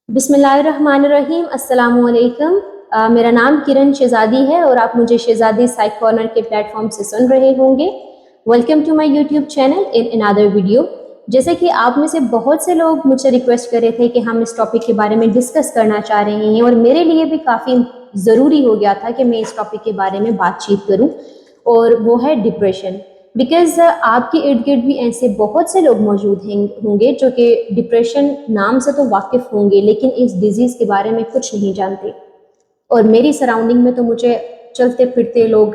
बिस्मिल्लाहिर्रहमानिर्रहीम। अस्सलामुअलैकुम। मेरा नाम किरण शहज़ादी है और आप मुझे शहज़ादी साइक कॉर्नर के प्लेटफॉर्म से सुन रहे होंगे। Welcome to my YouTube channel in another video. जैसे कि आप में से बहुत से लोग मुझसे रिक्वेस्ट कर रहे थे कि हम इस टॉपिक के बारे में डिस्कस करना चाह रहे हैं और मेरे लिए भी काफ़ी ज़रूरी हो गया था कि मैं इस टॉपिक के बारे में बातचीत करूं, और वो है डिप्रेशन। बिकॉज आपके इर्द गिर्द भी ऐसे बहुत से लोग मौजूद होंगे जो कि डिप्रेशन नाम से तो वाकिफ होंगे लेकिन इस डिजीज़ के बारे में कुछ नहीं जानते। और मेरी सराउंडिंग में तो मुझे चलते फिरते लोग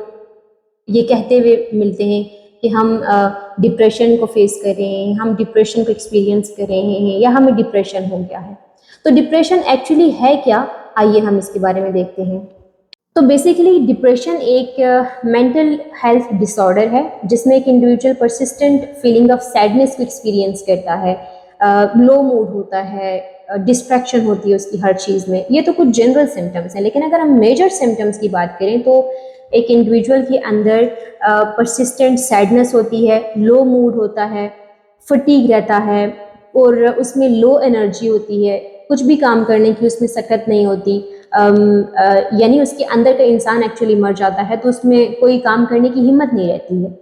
ये कहते हुए मिलते हैं कि हम डिप्रेशन को फेस कर रहे हैं, हम डिप्रेशन को एक्सपीरियंस कर रहे हैं या हमें डिप्रेशन हो गया है। तो डिप्रेशन एक्चुअली है क्या, आइए हम इसके बारे में देखते हैं। तो बेसिकली डिप्रेशन एक मेंटल हेल्थ डिसऑर्डर है जिसमें एक individual persistent feeling of sadness को एक्सपीरियंस करता है, लो मूड होता है, डिस्ट्रैक्शन होती है उसकी हर चीज़ में। ये तो कुछ जनरल सिम्टम्स हैं, लेकिन अगर हम मेजर सिम्टम्स की बात करें तो एक इंडिविजुअल के अंदर परसिस्टेंट सैडनेस होती है, लो मूड होता है, फटीग रहता है और उसमें लो एनर्जी होती है, कुछ भी काम करने की उसमें सकत नहीं होती। यानी उसके अंदर का इंसान एक्चुअली मर जाता है तो उसमें कोई काम करने की हिम्मत नहीं रहती है।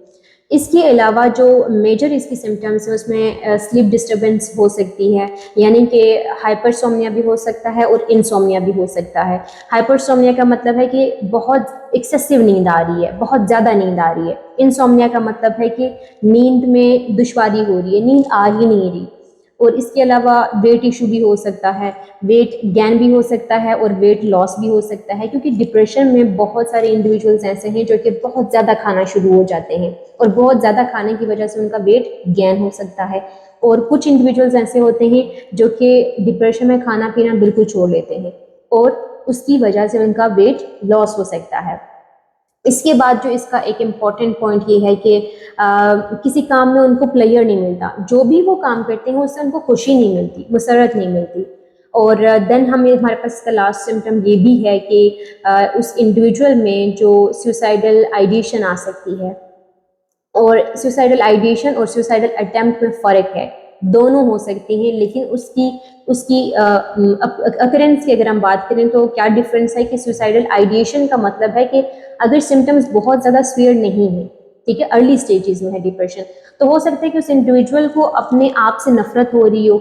इसके अलावा जो मेजर इसकी सिम्टम्स है उसमें स्लीप डिस्टर्बेंस हो सकती है, यानी कि हाइपरसोमनिया भी हो सकता है और इंसोमनिया भी हो सकता है। हाइपरसोमनिया का मतलब है कि बहुत एक्सेसिव नींद आ रही है, बहुत ज़्यादा नींद आ रही है। इंसोमनिया का मतलब है कि नींद में दुश्वारी हो रही है, नींद आ ही नहीं रही। और इसके अलावा वेट इशू भी हो सकता है, वेट गेन भी हो सकता है और वेट लॉस भी हो सकता है, क्योंकि डिप्रेशन में बहुत सारे इंडिविजुअल्स ऐसे हैं जो कि बहुत ज़्यादा खाना शुरू हो जाते हैं और बहुत ज़्यादा खाने की वजह से उनका वेट गेन हो सकता है। और कुछ इंडिविजुअल्स ऐसे होते हैं जो कि डिप्रेशन में खाना पीना बिल्कुल छोड़ लेते हैं और उसकी वजह से उनका वेट लॉस हो सकता है। इसके बाद जो इसका एक इम्पॉर्टेंट पॉइंट ये है कि किसी काम में उनको प्लेयर नहीं मिलता, जो भी वो काम करते हैं उससे उनको खुशी नहीं मिलती, मुसरत नहीं मिलती। और देन हमारे पास इसका लास्ट सिम्टम ये भी है कि उस इंडिविजुअल में जो सुसाइडल आइडिएशन आ सकती है। और सुसाइडल आइडिएशन और सुसाइडल अटेम्प्ट में फ़र्क है, दोनों हो सकती हैं, लेकिन उसकी उसकी अकरेंस की अगर हम बात करें तो क्या डिफरेंस है कि सुसाइडल आइडिएशन का मतलब है कि अगर सिम्टम्स बहुत ज़्यादा सीवियर नहीं है, ठीक है, अर्ली स्टेजेस में है डिप्रेशन, तो हो सकता है कि उस इंडिविजुअल को अपने आप से नफरत हो रही हो,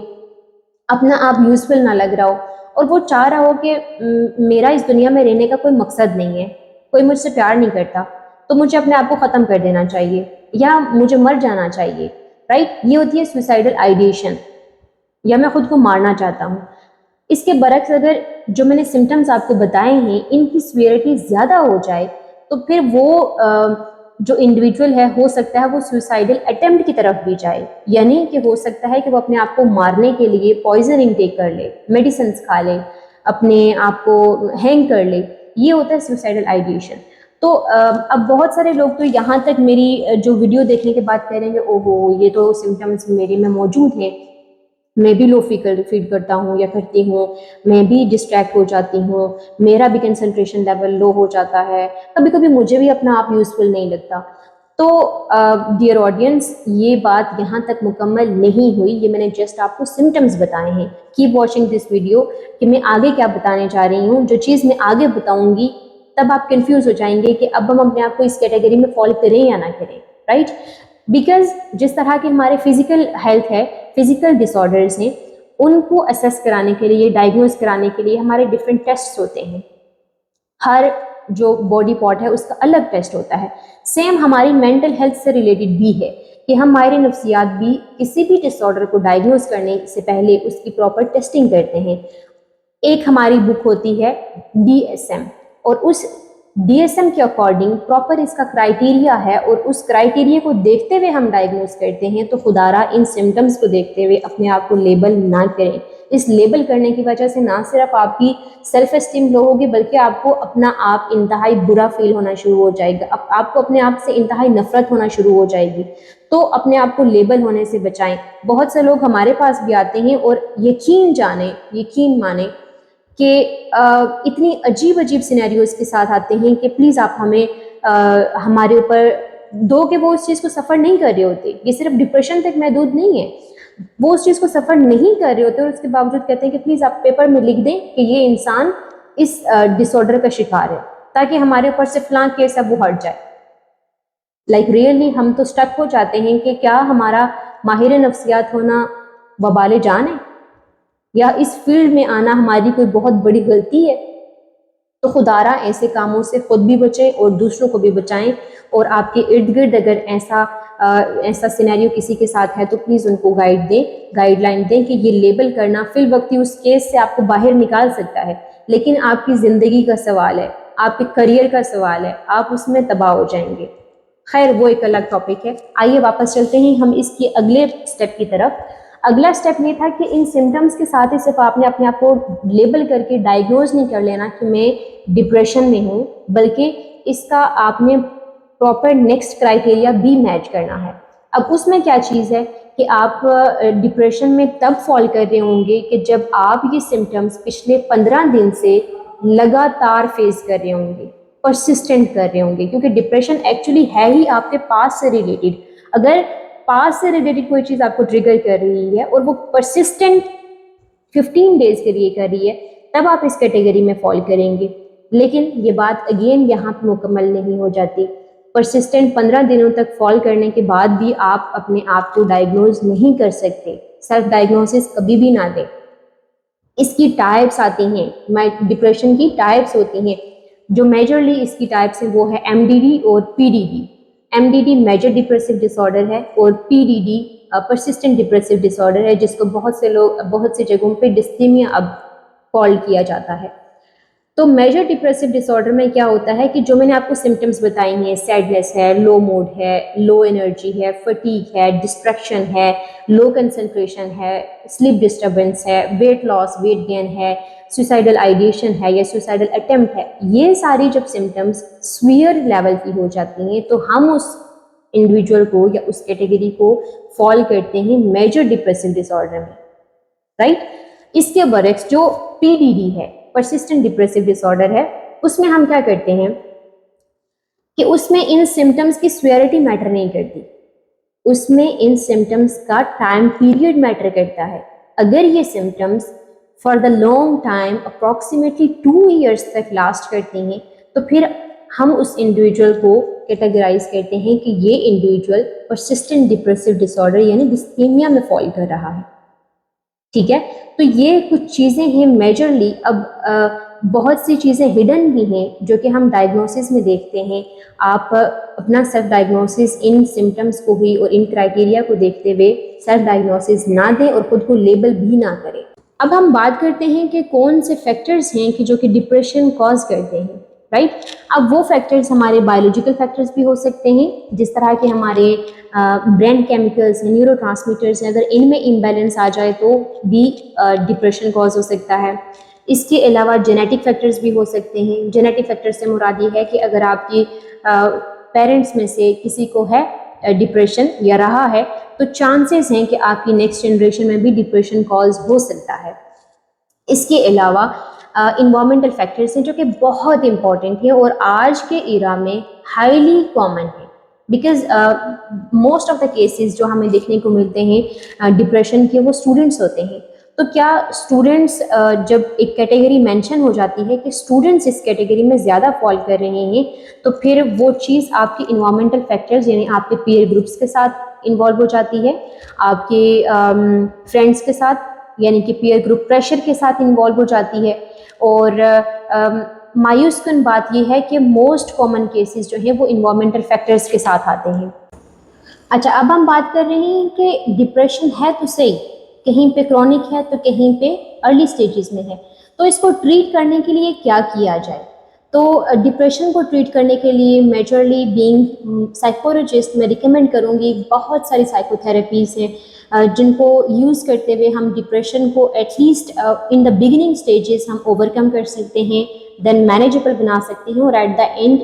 अपना आप यूजफुल ना लग रहा हो और वो चाह रहा हो कि मेरा इस दुनिया में रहने का कोई मकसद नहीं है, कोई मुझसे प्यार नहीं करता, तो मुझे अपने आप को ख़त्म कर देना चाहिए या मुझे मर जाना चाहिए। राइट, ये होती है सुसाइडल आइडिएशन, या मैं खुद को मारना चाहता हूँ। इसके बरक्स अगर जो मैंने सिम्टम्स आपको बताए हैं इनकी सीवियरिटी ज़्यादा हो जाए तो फिर वो जो इंडिविजुअल है हो सकता है वो सुसाइडल अटेम्प्ट की तरफ भी जाए, यानी कि हो सकता है कि वो अपने आप को मारने के लिए पॉइजन इनटेक कर ले, मेडिसिन खा ले, अपने आप को हैंग कर ले। ये होता है सुसाइडल आइडिएशन। तो अब बहुत सारे लोग तो यहाँ तक मेरी जो वीडियो देखने के बाद कह रहे हैं ओहो ये तो सिम्टम्स मेरे में मौजूद हैं, मैं भी लो फील करता हूँ या करती हूँ, मैं भी डिस्ट्रैक्ट हो जाती हूँ, मेरा भी कंसंट्रेशन लेवल लो हो जाता है, कभी कभी मुझे भी अपना आप यूजफुल नहीं लगता। तो डियर ऑडियंस, ये बात यहाँ तक मुकम्मल नहीं हुई, ये मैंने जस्ट आपको सिम्टम्स बताए हैं। कीप वॉचिंग दिस वीडियो कि मैं आगे क्या बताने जा रही हूँ। जो चीज़ मैं आगे बताऊँगी तब आप कंफ्यूज हो जाएंगे कि अब हम अपने आप को इस कैटेगरी में फॉल करें या ना करें। राइट, बिकॉज जिस तरह के हमारे फिजिकल हेल्थ है, फिजिकल डिसऑर्डर्स हैं, उनको असेस कराने के लिए, डायग्नोज कराने के लिए हमारे डिफरेंट टेस्ट होते हैं। हर जो बॉडी पार्ट है उसका अलग टेस्ट होता है। सेम हमारी मेंटल हेल्थ से रिलेटेड भी है कि हम माहिर नफ्सियात भी किसी भी डिसऑर्डर को डायग्नोज करने से पहले उसकी प्रॉपर टेस्टिंग करते हैं। एक हमारी बुक होती है DSM, और उस DSM के अकॉर्डिंग प्रॉपर इसका क्राइटेरिया है और उस क्राइटेरिया को देखते हुए हम डायग्नोज करते हैं। तो खुदारा इन सिम्टम्स को देखते हुए अपने आप को लेबल ना करें। इस लेबल करने की वजह से ना सिर्फ आपकी सेल्फ एस्टीम लो होगी बल्कि आपको अपना आप इंतहाई बुरा फील होना शुरू हो जाएगा, आपको अपने आप से इंतहाई नफरत होना शुरू हो जाएगी। तो अपने आप को लेबल होने से बचाएं। बहुत से लोग हमारे पास भी आते हैं और यकीन माने कि इतनी अजीब अजीब सिनेरियोज के साथ आते हैं कि प्लीज़ आप हमें हमारे ऊपर दो कि वो उस चीज़ को सफ़र नहीं कर रहे होते। ये सिर्फ डिप्रेशन तक महदूद नहीं है। वो उस चीज़ को सफ़र नहीं कर रहे होते और उसके बावजूद कहते हैं कि प्लीज़ आप पेपर में लिख दें कि ये इंसान इस डिसऑर्डर का शिकार है, ताकि हमारे ऊपर से फलां केस अब वो हट जाए। लाइक रियली हम तो स्टक हो जाते हैं कि क्या हमारा माहिर नफ्सियात होना वबाले जान है, या इस फील्ड में आना हमारी कोई बहुत बड़ी गलती है। तो खुदारा ऐसे कामों से खुद भी बचें और दूसरों को भी बचाएं। और आपके इर्द गिर्द अगर ऐसा सिनेरियो किसी के साथ है तो प्लीज़ उनको गाइडलाइन दें कि ये लेबल करना फिल वक्ती उस केस से आपको बाहर निकाल सकता है, लेकिन आपकी ज़िंदगी का सवाल है, आपके करियर का सवाल है, आप उसमें तबाह हो जाएंगे। खैर वो एक अलग टॉपिक है। आइए वापस चलते हैं हम इसके अगले स्टेप की तरफ। अगला स्टेप ये था कि इन सिम्टम्स के साथ ही सिर्फ आपने अपने आप को लेबल करके डायग्नोज नहीं कर लेना कि मैं डिप्रेशन में हूँ, बल्कि इसका आपने प्रॉपर नेक्स्ट क्राइटेरिया भी मैच करना है। अब उसमें क्या चीज़ है कि आप डिप्रेशन में तब फॉल कर रहे होंगे कि जब आप ये सिम्टम्स पिछले 15 दिन से लगातार फेस कर रहे होंगे, परसिस्टेंट कर रहे होंगे, क्योंकि डिप्रेशन एक्चुअली है ही आपके पास से रिलेटेड। अगर पास से रिलेटेड कोई चीज़ आपको ट्रिगर कर रही है और वो परसिस्टेंट 15 डेज के लिए कर रही है, तब आप इस कैटेगरी में फॉल करेंगे। लेकिन ये बात अगेन यहाँ पर मुकम्मल नहीं हो जाती। परसिस्टेंट 15 दिनों तक फॉल करने के बाद भी आप अपने आप को डायग्नोज नहीं कर सकते। सेल्फ डायग्नोसिस कभी भी ना दें। इसकी टाइप्स आती हैं, डिप्रेशन की टाइप्स होती हैं। जो मेजरली इसकी टाइप्स हैं वो है MDD और PDD। MDD major depressive disorder है और PDD परसिस्टेंट डिप्रेसिव डिसऑर्डर है, जिसको बहुत से जगहों पे डिस्थीमिया अब कॉल किया जाता है। तो मेजर डिप्रेसिव डिसऑर्डर में क्या होता है कि जो मैंने आपको सिम्टम्स बताई हैं, सैडनेस है, लो मूड है, लो एनर्जी है, फटीग है, डिस्ट्रैक्शन है, लो कंसंट्रेशन है, स्लीप डिस्टर्बेंस है, वेट लॉस, वेट गेन है, सुसाइडल आइडिएशन है या सुसाइडल अटेम्प्ट है, ये सारी जब सिम्टम्स सीवियर लेवल की हो जाती हैं तो हम उस इंडिविजुअल को या उस कैटेगरी को फॉल करते हैं मेजर डिप्रेसिव डिसऑर्डर में, राइट। इसके बरक्स जो PDD है, परसिस्टेंट डिप्रेसिव डिसऑर्डर है, उसमें हम क्या करते हैं कि उसमें इन सिम्टम्स की सीवियरिटी मैटर नहीं करती, उसमें इन सिम्टम्स का टाइम पीरियड मैटर करता है। अगर ये symptoms for the long time approximately 2 years तक लास्ट करते हैं तो फिर हम उस इंडिविजुअल को कैटेगराइज करते हैं कि ये इंडिविजुअल परसिस्टेंट डिप्रेसिव डिसऑर्डर यानी डिस्थीमिया में फॉल कर रहा है। ठीक है, तो ये कुछ चीज़ें हैं मेजरली। अब बहुत सी चीज़ें हिडन भी हैं जो कि हम डायग्नोसिस में देखते हैं। आप अपना सेल्फ डायग्नोसिस इन सिम्टम्स को भी और इन क्राइटेरिया को देखते हुए सेल्फ डायग्नोसिस ना दें और खुद को लेबल भी ना करें। अब हम बात करते हैं कि कौन से फैक्टर्स हैं कि जो कि डिप्रेशन कॉज करते हैं, राइट। अब वो फैक्टर्स हमारे बायोलॉजिकल फैक्टर्स भी हो सकते हैं, जिस तरह के हमारे ब्रेन केमिकल्स हैं, न्यूरोट्रांसमीटर्स हैं, अगर इनमें इम्बैलेंस आ जाए तो भी डिप्रेशन कॉज हो सकता है। इसके अलावा जेनेटिक फैक्टर्स भी हो सकते हैं। जेनेटिक फैक्टर से मुराद ये है कि अगर आपकी पेरेंट्स में से किसी को है डिप्रेशन या रहा है तो चांसेस हैं कि आपकी नेक्स्ट जनरेशन में भी डिप्रेशन कॉज हो सकता है। इसके अलावा इन्वायरमेंटल फैक्टर्स हैं जो कि बहुत इंपॉर्टेंट है और आज के इरा में हाईली कॉमन है, because most of the cases जो हमें देखने को मिलते हैं डिप्रेशन के वो स्टूडेंट्स होते हैं। तो क्या स्टूडेंट्स जब एक कैटेगरी मेंशन हो जाती है कि स्टूडेंट्स इस कैटेगरी में ज़्यादा फॉल कर रहे हैं तो फिर वो चीज़ आपके इन्वायरमेंटल फैक्टर्स यानी आपके पीयर ग्रुप्स के साथ इन्वॉल्व हो जाती है, आपके फ्रेंड्स के साथ यानी कि पीयर ग्रुप प्रेशर के साथ इन्वॉल्व हो जाती है। और मायूस कुन बात यह है कि मोस्ट कॉमन केसेस जो हैं वो इन्वायरमेंटल फैक्टर्स के साथ आते हैं। अच्छा, अब हम बात कर रहे हैं कि डिप्रेशन है तो सही, कहीं पे क्रॉनिक है तो कहीं पे अर्ली स्टेजेस में है, तो इसको ट्रीट करने के लिए क्या किया जाए। तो डिप्रेशन को ट्रीट करने के लिए मेजरली बीइंग साइकोलॉजिस्ट मैं रिकमेंड करूँगी, बहुत सारी साइकोथेरेपीज़ हैं जिनको यूज़ करते हुए हम डिप्रेशन को at least in the beginning stages हम ओवरकम कर सकते हैं, देन मैनेजेबल बना सकते हैं और एट द एंड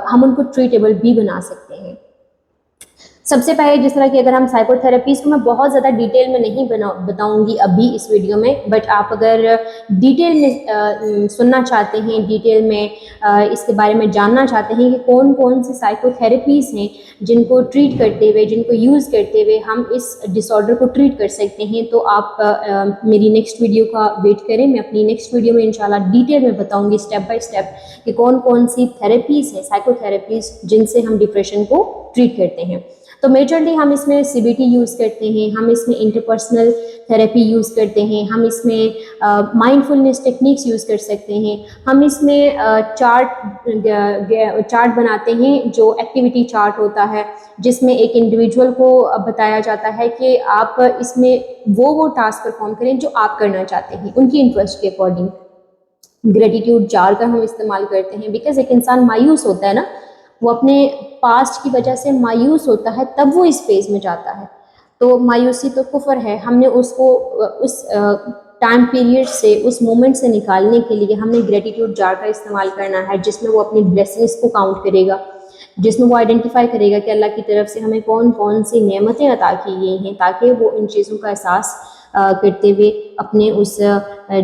हम उनको ट्रीटेबल भी बना सकते हैं। सबसे पहले जिस तरह की अगर हम साइकोथेरेपीज़ को मैं बहुत ज़्यादा डिटेल में नहीं बताऊंगी अभी इस वीडियो में, बट आप अगर डिटेल में सुनना चाहते हैं, डिटेल में इसके बारे में जानना चाहते हैं कि कौन कौन सी साइकोथेरेपीज़ हैं जिनको ट्रीट करते हुए, जिनको यूज़ करते हुए हम इस डिसऑर्डर को ट्रीट कर सकते हैं, तो आप मेरी नेक्स्ट वीडियो का वेट करें। मैं अपनी नेक्स्ट वीडियो में इंशाल्लाह डिटेल में बताऊँगी स्टेप बाय स्टेप कि कौन कौन सी थेरेपीज़ हैं, साइकोथेरेपीज़, जिनसे हम डिप्रेशन को ट्रीट करते हैं। तो मेजरली हम इसमें सीबीटी यूज़ करते हैं, हम इसमें इंटरपर्सनल थेरेपी यूज़ करते हैं, हम इसमें माइंडफुलनेस टेक्निक्स यूज़ कर सकते हैं, हम इसमें चार्ट बनाते हैं जो एक्टिविटी चार्ट होता है, जिसमें एक इंडिविजुअल को बताया जाता है कि आप इसमें वो टास्क परफॉर्म करें जो आप करना चाहते हैं उनकी इंटरेस्ट के अकॉर्डिंग। ग्रेटिट्यूड जार का हम इस्तेमाल करते हैं, बिकॉज एक इंसान मायूस होता है ना, वो अपने पास्ट की वजह से मायूस होता है, तब वो इस फेज में जाता है। तो मायूसी तो कुफर है, हमने उसको उस टाइम पीरियड से, उस मोमेंट से निकालने के लिए हमने ग्रेटिट्यूड जार का इस्तेमाल करना है, जिसमें वो अपनी ब्लेसिंग्स को काउंट करेगा, जिसमें वो आइडेंटिफाई करेगा कि अल्लाह की तरफ से हमें कौन कौन सी नेमतें अता की गई हैं, ताकि वो इन चीज़ों का एहसास करते हुए अपने उस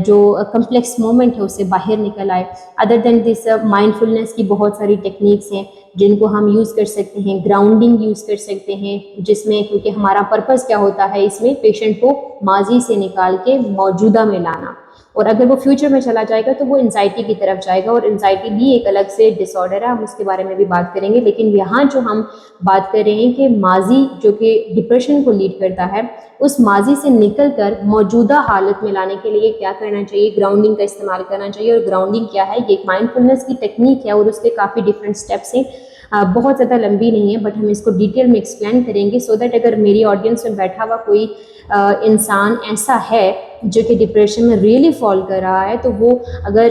जो कम्प्लेक्स मोमेंट है उससे बाहर निकल आए। अदर देन दिस माइंडफुलनेस की बहुत सारी टेक्निक्स हैं जिनको हम यूज़ कर सकते हैं। ग्राउंडिंग यूज़ कर सकते हैं, जिसमें क्योंकि हमारा पर्पज़ क्या होता है इसमें, पेशेंट को माजी से निकाल के मौजूदा में लाना, और अगर वो फ्यूचर में चला जाएगा तो वो एंजाइटी की तरफ जाएगा, और एंजाइटी भी एक अलग से डिसऑर्डर है, हम उसके बारे में भी बात करेंगे। लेकिन यहाँ जो हम बात कर रहे हैं कि माजी जो कि डिप्रेशन को लीड करता है, उस माजी से निकल कर मौजूदा हालत में लाने के लिए क्या करना चाहिए, ग्राउंडिंग का इस्तेमाल करना चाहिए। और ग्राउंडिंग क्या है, ये एक माइंडफुलनेस की टेक्निक है और उसके काफ़ी डिफरेंट स्टेप्स हैं। बहुत ज़्यादा लंबी नहीं है, बट हम इसको डिटेल में एक्सप्लेन करेंगे, सो दैट अगर मेरी ऑडियंस में बैठा हुआ कोई इंसान ऐसा है जो कि डिप्रेशन में रियली फॉल कर रहा है, तो वो अगर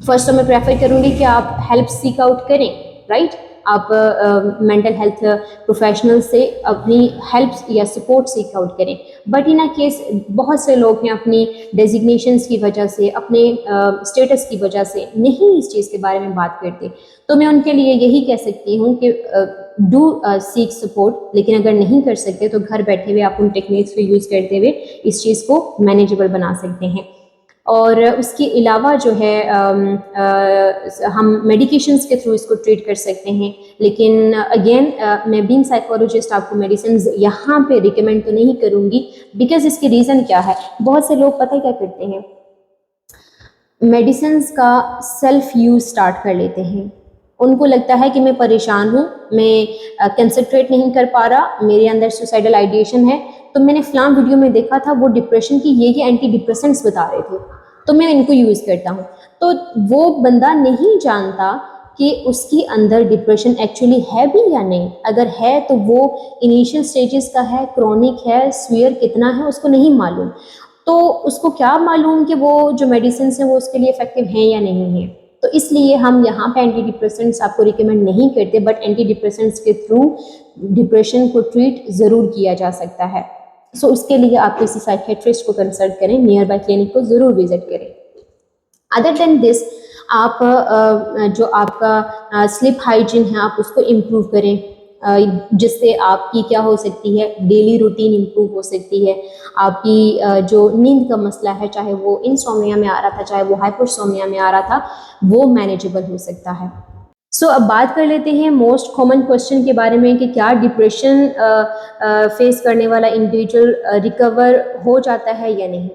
फर्स्ट तो मैं प्रेफर करूँगी कि आप हेल्प सीक आउट करें, राइट। आप मेंटल हेल्थ प्रोफेशनल से अपनी हेल्प या सपोर्ट सीक आउट करें। बट इन अ केस बहुत से लोग हैं अपनी डेजिग्नेशंस की वजह से, अपने स्टेटस की वजह से नहीं इस चीज़ के बारे में बात करते, तो मैं उनके लिए यही कह सकती हूँ कि डू सीक सपोर्ट। लेकिन अगर नहीं कर सकते तो घर बैठे हुए आप उन टेक्निक्स को यूज़ करते हुए इस चीज़ को मैनेजेबल बना सकते हैं। और उसके अलावा जो है हम मेडिकेशंस के थ्रू इसको ट्रीट कर सकते हैं। लेकिन अगेन मैं बीइंग साइकोलॉजिस्ट आपको मेडिसिन यहाँ पे रिकमेंड तो नहीं करूँगी, बिकॉज इसके रीज़न क्या है, बहुत से लोग पता क्या करते हैं, मेडिसिन का सेल्फ यूज़ स्टार्ट कर लेते हैं। उनको लगता है कि मैं परेशान हूँ, मैं कंसंट्रेट नहीं कर पा रहा, मेरे अंदर सुसाइडल आइडिएशन है, तो मैंने फलां वीडियो में देखा था वो डिप्रेशन की ये एंटी डिप्रेसेंट्स बता रहे थे, तो मैं इनको यूज़ करता हूँ। तो वो बंदा नहीं जानता कि उसके अंदर डिप्रेशन एक्चुअली है भी या नहीं। अगर है तो वो इनिशियल स्टेजेस का है, क्रॉनिक है, स्वीयर कितना है उसको नहीं मालूम, तो उसको क्या मालूम कि वो जो मेडिसिन हैं वो उसके लिए इफेक्टिव हैं या नहीं है। तो इसलिए हम यहाँ पे एंटी डिप्रेसेंट्स आपको रिकमेंड नहीं करते, बट एंटी डिप्रेसेंट्स के थ्रू डिप्रेशन को ट्रीट ज़रूर किया जा सकता है। सो उसके लिए आप किसी साइकेट्रिस्ट को कंसल्ट करें, नियर बाय क्लिनिक को ज़रूर विजिट करें। अदर देन दिस, आप जो आपका स्लीप हाइजीन है आप उसको इम्प्रूव करें, जिससे आपकी क्या हो सकती है, डेली रूटीन इम्प्रूव हो सकती है। आपकी जो नींद का मसला है, चाहे वो इंसोम्निया में आ रहा था, चाहे वो हाइपरसोम्निया में आ रहा था, वो मैनेजेबल हो सकता है। सो अब बात कर लेते हैं मोस्ट कॉमन क्वेश्चन के बारे में कि क्या डिप्रेशन फेस करने वाला इंडिविजुअल रिकवर हो जाता है या नहीं।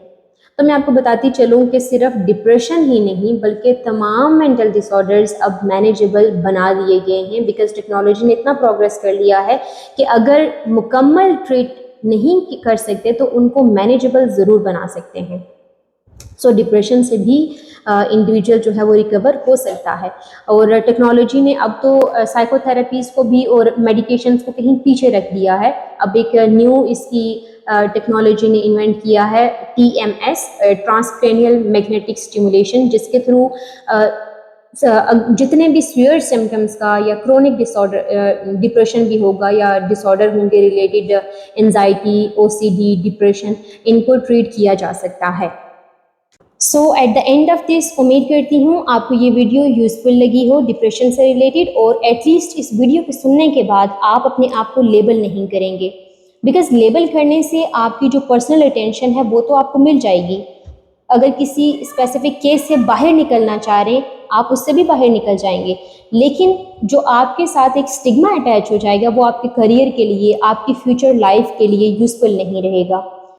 तो मैं आपको बताती चलूँ कि सिर्फ डिप्रेशन ही नहीं बल्कि तमाम मेंटल डिसऑर्डर्स अब मैनेजेबल बना दिए गए हैं, बिकॉज टेक्नोलॉजी ने इतना प्रोग्रेस कर लिया है कि अगर मुकम्मल ट्रीट नहीं कर सकते तो उनको मैनेजेबल ज़रूर बना सकते हैं। सो डिप्रेशन से भी इंडिविजुअल जो है वो रिकवर हो सकता है। और टेक्नोलॉजी ने अब तो साइकोथेरेपीज़ को भी और मेडिकेशंस को कहीं पीछे रख दिया है। अब एक न्यू इसकी टेक्नोलॉजी ने इन्वेंट किया है TMS, ट्रांसक्रेनियल मैग्नेटिक स्टिमुलेशन, जिसके थ्रू जितने भी सीवियर सिम्टम्स का या क्रोनिक डिसऑर्डर, डिप्रेशन भी होगा या डिसऑर्डर होंगे रिलेटेड एंजाइटी, OCD, डिप्रेशन, इनको ट्रीट किया जा सकता है। So at the end of this उम्मीद करती हूँ आपको ये वीडियो यूज़फुल लगी हो डिप्रेशन से रिलेटेड, और एटलीस्ट इस वीडियो को सुनने के बाद आप अपने आप को लेबल नहीं करेंगे, बिकॉज लेबल करने से आपकी जो पर्सनल अटेंशन है वो तो आपको मिल जाएगी। अगर किसी स्पेसिफिक केस से बाहर निकलना चाह रहे हैं आप उससे भी बाहर निकल जाएंगे, लेकिन जो आपके साथ एक स्टिग्मा अटैच हो जाएगा वो आपके करियर के लिए, आपकी फ्यूचर लाइफ के लिए यूज़फुल नहीं रहेगा।